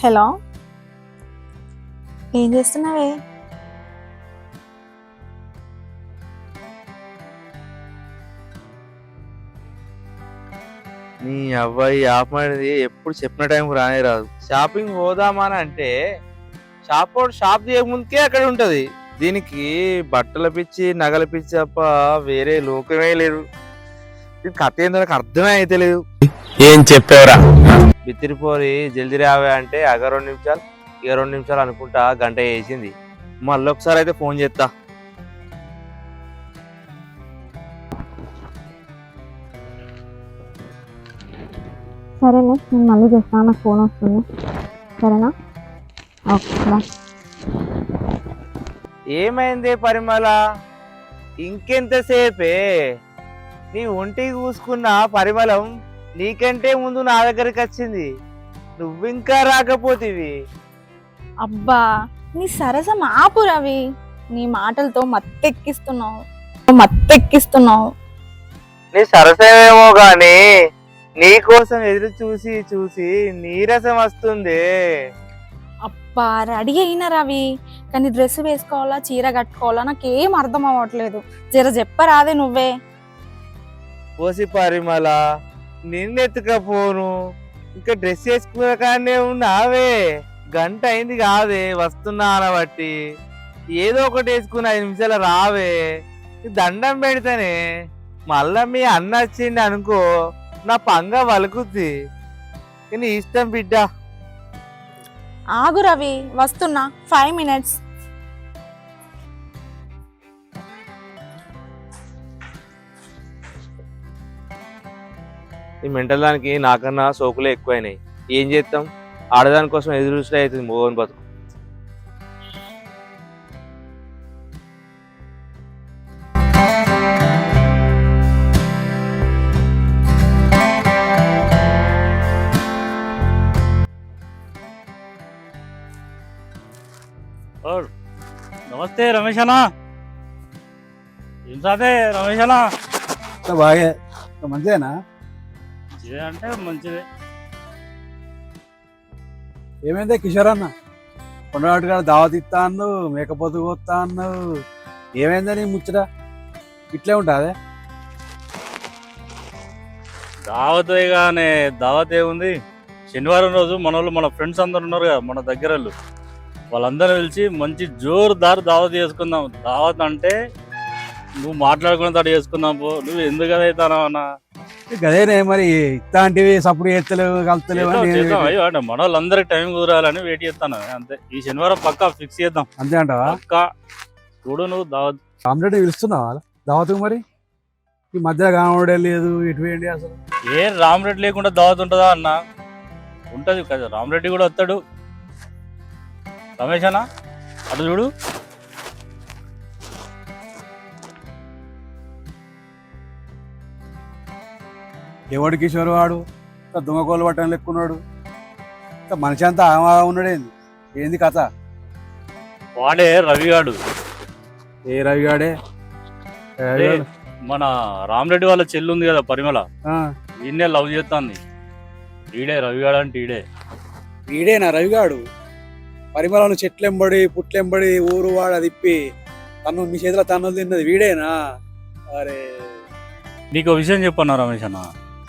Hello, ఏం చేస్తున్నావే? నీ అబ్బాయి యాప్ అనేది ఎప్పుడు చెప్పిన టైంకి రానే రాదు. షాపింగ్ పోదామని అంటే షాప్ చేయకముందుకే అక్కడ ఉంటది. దీనికి బట్టల పిచ్చి నగల పిచ్చి తప్ప వేరే లోకమే లేదు. దీని కథ ఏందో నాకు అర్థమే అయితే లేదు. ఏం చెప్పావురా? బిత్తిరిపోరి జల్దీ రావే అంటే అగ 2 నిమిషాలు ఇక 2 నిమిషాలు అనుకుంటా గంట వేసింది. మళ్ళీ ఒకసారి అయితే ఫోన్ చేస్తా. సరేనే, నేను మళ్ళీ చేస్తాను, నాకు ఫోన్ వస్తుంది. సరేనా? Okay bye. ఏమైంది పరిమళ? ఇంకెంతసేపే? నీ ఒంటికి చూసుకున్న పరిమళం నీకంటే ముందు నా దగ్గరికి వచ్చింది. నువ్వింకా రాకపోతేవి. అబ్బా, నీ సరసం ఆపు రవి. నీ మాటలతో మత్తెక్కిస్తున్నావు. నీ సరసమేమో గాని నీ కోసం ఎదురు చూసి చూసి నీరసం వస్తుంది. అబ్బా, రెడీ అయినా రవి, కానీ డ్రెస్ వేసుకోవాలా చీర కట్టుకోవాలా నాకేం అర్థం అవ్వట్లేదు. జర చెప్పరాదే నువ్వే. పోసి పరిమళ, నిన్నెత్తుకపోను. ఇంకా డ్రెస్ వేసుకున్న కానీ ఉన్నావే. గంట అయింది కాదే వస్తున్నా అనబట్టి. ఏదో ఒకటి వేసుకుని 5 నిమిషాలు రావే. దండం పెడితేనే మళ్ళా మీ అన్న వచ్చింది అనుకో, నా పంగ వలుకుద్ది. నీ ఇష్టం బిడ్డ. ఆగు రవి, వస్తున్నా, 5 minutes. ఈ మెంటల్ దానికి నాకన్నా సోకులే ఎక్కువైనాయి. ఏం చేస్తాం? ఆడదాని కోసం ఎదురు చూసినా అవుతుంది మోహన్ బతుకు. నమస్తే రమేష్ అన్న. ఏం సాదే రమేష్ అన్న? బాగా మంచిదేనా? మంచిదే అంటే మంచిదే. ఏమైందే కిషోర్ అన్న? కొండవాటి కాడ దావత్ ఇస్తా అన్నావు, మేకపోతు కోస్తా అన్నావు. ఏమైందని ముచ్చట ఇట్లే ఉంటుంది? దావతే కానీ దావత్ ఏముంది, శనివారం రోజు మన ఫ్రెండ్స్ అందరు ఉన్నారు కదా, మన దగ్గర వాళ్ళందరూ పిలిచి మంచి జోరుదారు దావత్ చేసుకుందాం. దావత్ అంటే నువ్వు మాట్లాడుకున్న తాడు చేసుకుందాం పో. నువ్వు ఎందుకు అవుతానో అన్న? గదేనే మరి ఇట్లాంటివి సప్పుడు ఎత్తలేవు కలుతలేవు అంటే మన వాళ్ళందరికి టైం కుదరాలని వెయిట్ చేస్తాను అంతే. ఈ శనివారం పక్కా ఫిక్స్ చేద్దాం. అంతే అంటావా? పక్కా చూడు, నువ్వు దావత్ ఆమ్లెట్ పిలుస్తున్నావా దావత్కు? మరి ఈ మధ్య కావడే లేదు, ఎటువంటి అసలు ఏ రామరెడ్డి లేకుండా దావత్ ఉంటుందా అన్న? ఉంటది కదా, రామరెడ్డి కూడా వస్తాడు. రమేష్ అన్న అటు చూడు. ఎవడు కిషోర్ వాడు? దొంగకోలు పట్టణం లెక్కున్నాడు. మనిషి అంతా ఉన్నాడేంది? ఏంది కథ? వాడే రవిగాడు. ఏ రవిగాడే? మన రామరెడ్డి వాళ్ళ చెల్లి ఉంది కదా పరిమళ, ఈయనే లవ్ చేస్తాంది. ఈడే రవిగాడు అంటే ఈడే. వీడేనా రవిగాడు? పరిమళను చెట్లెంబడి పుట్లెంబడి ఊరు వాడు తిప్పి తను మీ చేతిలో తన్నులు తిన్నది వీడేనా? అరే, నీకు విషయం చెప్పన్నా రమేష్ అన్న.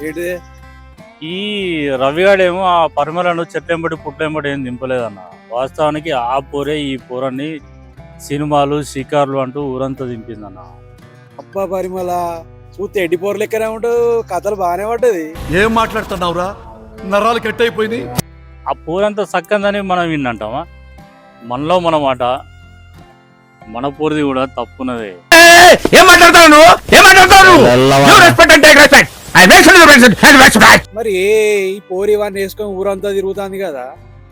ఏంటిదే? ఈ రవిగాడేమో ఆ పరిమళను చెట్లెంబడి పుట్లెంబడి ఏం దింపలేదన్న. వాస్తవానికి ఆ పోరే ఈ పోరని సినిమాలు షికార్లు అంటూ ఊరంతా దింపిందన్న. అబ్బా పరిమళ చూస్తే ఎడ్డిపోరు లెక్కనే ఉంటావు, కథలు బాగానే పడ్డది. ఏం మాట్లాడుతున్నావురా? నరాలు కట్ అయిపోయినాయి. ఆ పోరంతా సక్కందని మనం విన్నంటామా? మనలో మన మాట, మన పోరిది కూడా తప్పున్నదే. మరి ఈ పోరి వాడిని వేసుకొని ఊరంతా తిరుగుతుంది కదా,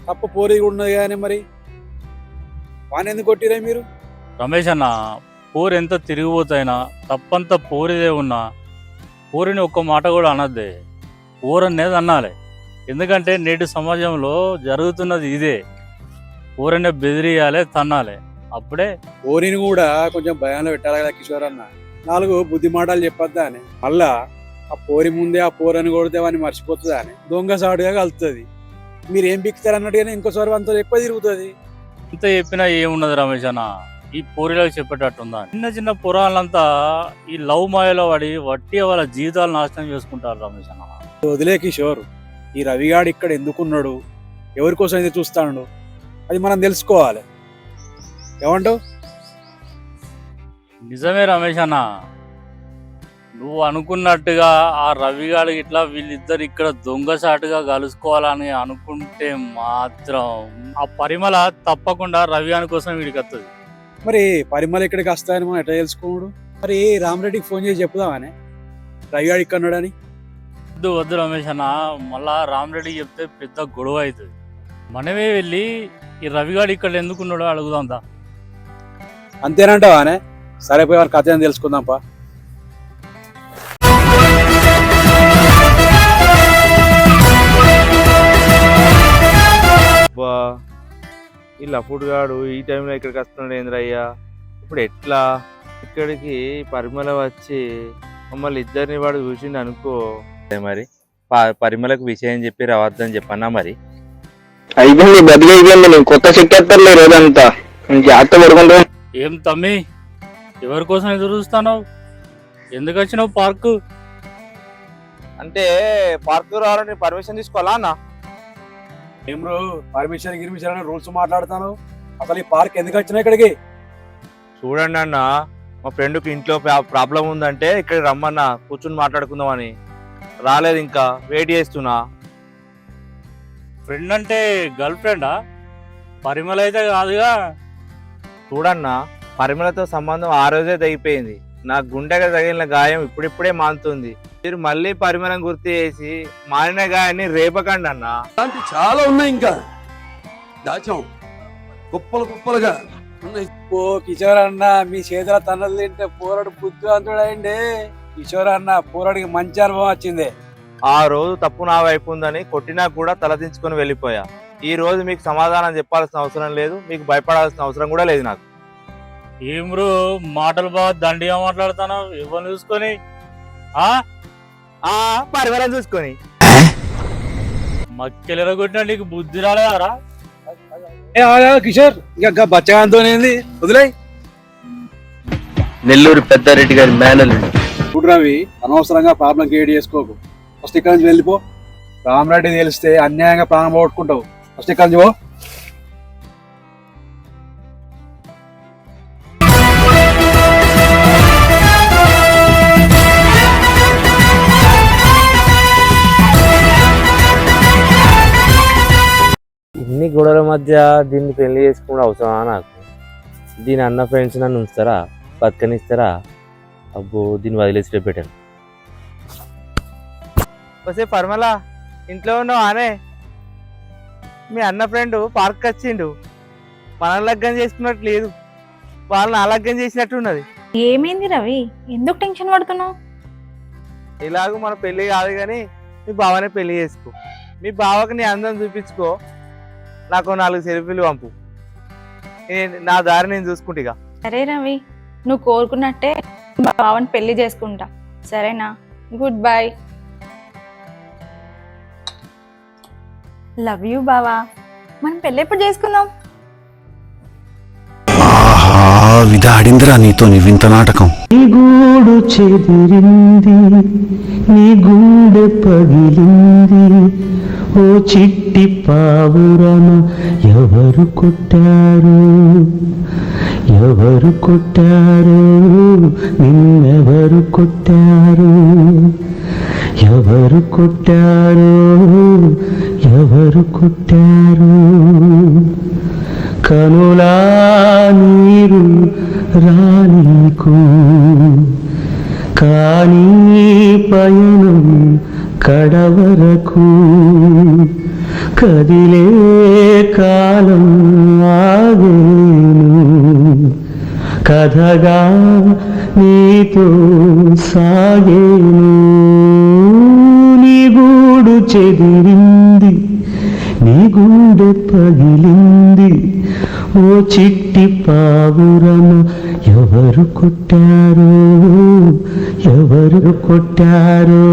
తప్ప పోరి ఉన్నది కానీ మరి వాడిని ఎందుకు కొట్టిరా మీరు? రమేష్ అన్న, పోరు ఎంత తిరిగిపోతాయినా తప్పంతా పోరిదే ఉన్నా పోరిని ఒక్క మాట కూడా అనద్దే. పోరు అనేది అనాలి. ఎందుకంటే నేటి సమాజంలో జరుగుతున్నది ఇదే. పోరనే బెదిరియాలి, తన్నాలి. అప్పుడే పోరిని కూడా కొంచెం భయంలో పెట్టాలి కదా కిషోర్ అన్న. 4 బుద్ధి మాటలు చెప్పొద్దా అని మళ్ళా ఆ పోరి ముందే ఆ పోరని కొడితే వాడిని మర్చిపోతుందా అని దొంగ సాటుగా కలుతుంది. మీరు ఏం బిక్తారు అన్నట్టుగానే ఇంకోసారి అంత ఎక్కువ తిరుగుతుంది. ఎంత చెప్పినా ఏమున్నది రమేష్ అన్న, ఈ పోరీలకు చెప్పేటట్టుందా? చిన్న చిన్న పురాణాలంతా ఈ లవ్ మాయలో పడి వట్టి వాళ్ళ జీవితాలు నాశనం చేసుకుంటారు రమేష్ అన్న. వదిలే కిషోర్, ఈ రవిగాడు ఇక్కడ ఎందుకున్నాడు, ఎవరి కోసం అయితే చూస్తాడు, అది మనం తెలుసుకోవాలి. ఏమంటావు? నిజమే రమేష్ అన్న, నువ్వు అనుకున్నట్టుగా ఆ రవిగాడికి ఇట్లా వీళ్ళిద్దరు ఇక్కడ దొంగసాటుగా కలుసుకోవాలని అనుకుంటే మాత్రం ఆ పరిమళ తప్పకుండా రవిగాని కోసం వీడికి వస్తుంది. మరి పరిమళ ఇక్కడికి వస్తాయని మనం ఎట్లా తెలుసుకోడు? మరి రామరెడ్డికి ఫోన్ చేసి చెప్దామనే రవిగాడు ఇక్కడ ఉన్నాడని. వద్దు వద్దు రమేష్ అన్న, మళ్ళా రామరెడ్డికి చెప్తే పెద్ద గొడవ అవుతుంది. మనమే వెళ్ళి ఈ రవిగాడు ఇక్కడ ఎందుకున్నాడో అడుగుదాందా? అంతేనంటావానే? సరే పోయి వారి కథ అని తెలుసుకుందాంపా. అబ్బా, ఈ లఫుడ్ గాడు ఈ టైంలో ఇక్కడికి వస్తున్నాడు ఏంద్రయ్యా? ఇప్పుడు ఎట్లా? ఇక్కడికి పరిమళ వచ్చి మమ్మల్ని ఇద్దరిని వాడు చూసిండు అనుకో, మరి పరిమళకు విషయం చెప్పి రావద్దని చెప్పన్నా. మరి అయిపోయింది, బతికి అయిపోయింది. నేను కొత్త చెక్కేస్తారులే రోజంతా. జాగ్రత్త పడుకుంటా. ఏం తమ్మి, ఎవరి కోసం ఎదురు చూస్తావు? ఎందుకు వచ్చినావు పార్కు? అంటే పార్కు రావాలని పర్మిషన్ తీసుకోవాలా అన్న? ఏం బ్రో, పర్మిషన్ గిర్మిషన్ అని రూల్స్ మాట్లాడతాను. అసలు ఈ పార్క్ ఎందుకు వచ్చినా ఇక్కడికి? చూడండి అన్న, మా ఫ్రెండ్కి ఇంట్లో ప్రాబ్లం ఉందంటే ఇక్కడికి రమ్మన్నా, కూర్చుని మాట్లాడుకుందామని. రాలేదు, ఇంకా వెయిట్ చేస్తున్నా. ఫ్రెండ్ అంటే గర్ల్ ఫ్రెండా? పరిమళ అయితే కాదుగా. చూడన్నా, పరిమళతో సంబంధం ఆ రోజే తెగిపోయింది. నా గుండెగా తగిలిన గాయం ఇప్పుడిప్పుడే మానుతుంది. మీరు మళ్ళీ పరిమళం గుర్తు చేసి మారిన గాయాన్ని రేపకండి అన్న. అలాంటి చాలా ఉన్నాయి, ఇంకా దాచాం కుప్పలు కుప్పలుగా ఉన్నాయి. ఓ కిషోర్ అన్న, మీ చేతుల తన్నలు తింటే పోరాడు బుద్ధివంతుడైంది. కిషోర్ అన్న, పోరాడికి మంచి అనుభవం వచ్చింది. ఆ రోజు తప్పు నా వైపు ఉందని కొట్టినా కూడా తలదించుకొని వెళ్ళిపోయా. ఈ రోజు మీకు సమాధానం చెప్పాల్సిన అవసరం లేదు, మీకు భయపడాల్సిన అవసరం కూడా లేదు నాకు. ఏం బ్రో మాటలు బాగా దండిగా మాట్లాడుతాను, ఎవరిని చూసుకొని? పరిమళం చూసుకొని మక్కెలెర కొట్టినా నీకు బుద్ధి రాలేదారా? కిషోర్, ఇంకా బచ్చగాంతోనేంది, వదిలే. నెల్లూరు పెద్దారెడ్డి గారి మేనల్లుడు. ఇప్పుడు రవి, అనవసరంగా ప్రాబ్లం క్రియేట్ చేసుకోకు. ఫస్ట్ ఇక్కడ నుంచి వెళ్ళిపో. రామరెడ్డి తెలిస్తే అన్యాయంగా ప్రాణం పోగొట్టుకుంటావు. ఫస్ట్ ఇక్కడ నుంచి పో. ఇన్ని గొడవల మధ్య దీన్ని పెళ్లి చేసుకుంటే అవసరమా నాకు? దీని అన్న ఫ్రెండ్స్ నన్ను ఉంచుతారా, బతకనిస్తారా? అబ్బో, దీన్ని వదిలేసి పెట్టాను. వస్తే పరిమళ, ఇంట్లో ఉన్నావు ఆనే? మీ అన్న ఫ్రెండ్ పార్క్ వచ్చిండు. మనల్ని లగ్గం చేసుకున్నట్టు లేదు, వాళ్ళని అలగ్గం చేసినట్టు ఉన్నది. ఏమైంది రవి, ఎందుకు టెన్షన్ పడుతున్నావు? ఇలాగూ మన పెళ్లి కాదు కానీ మీ బావనే పెళ్లి చేసుకో. మీ బావకు నీ అందం చూపించుకో, నాకు 4 సెల్ఫీలు పంపు. నా దారి నేను చూసుకుంటా. సరే రవి, నువ్వు కోరుకున్నట్టే బావని పెళ్లి చేసుకుంటా, సరేనా? Good bye. లవ్ యూ బావా. మనం పెళ్ళి ఎప్పుడు చేసుకుందాం? విధాడిందిరా నీతో నీ వింత నాటకం. నీ గూడు చెదిరింది, నీ గుండె పగిలింది, ఓ చిట్టి పావురమ ఎవరు కొట్టారు, ఎవరు కొట్టారు, నిన్నెవరు కొట్టారు, ఎవరు కొట్టారు, ఎవరు కొట్టారు. కనులా నీరు రానీకు, కానీ పయనం కడవరకు, కదిలే కాలం ఆగేను, కథగా నీతో సాగేను. నీ గూడు చెదిరింది, నీ గుండె పగిలింది, ఓ చిట్టి పావురమ ఎవరు కొట్టారు, ఎవరు కొట్టారు.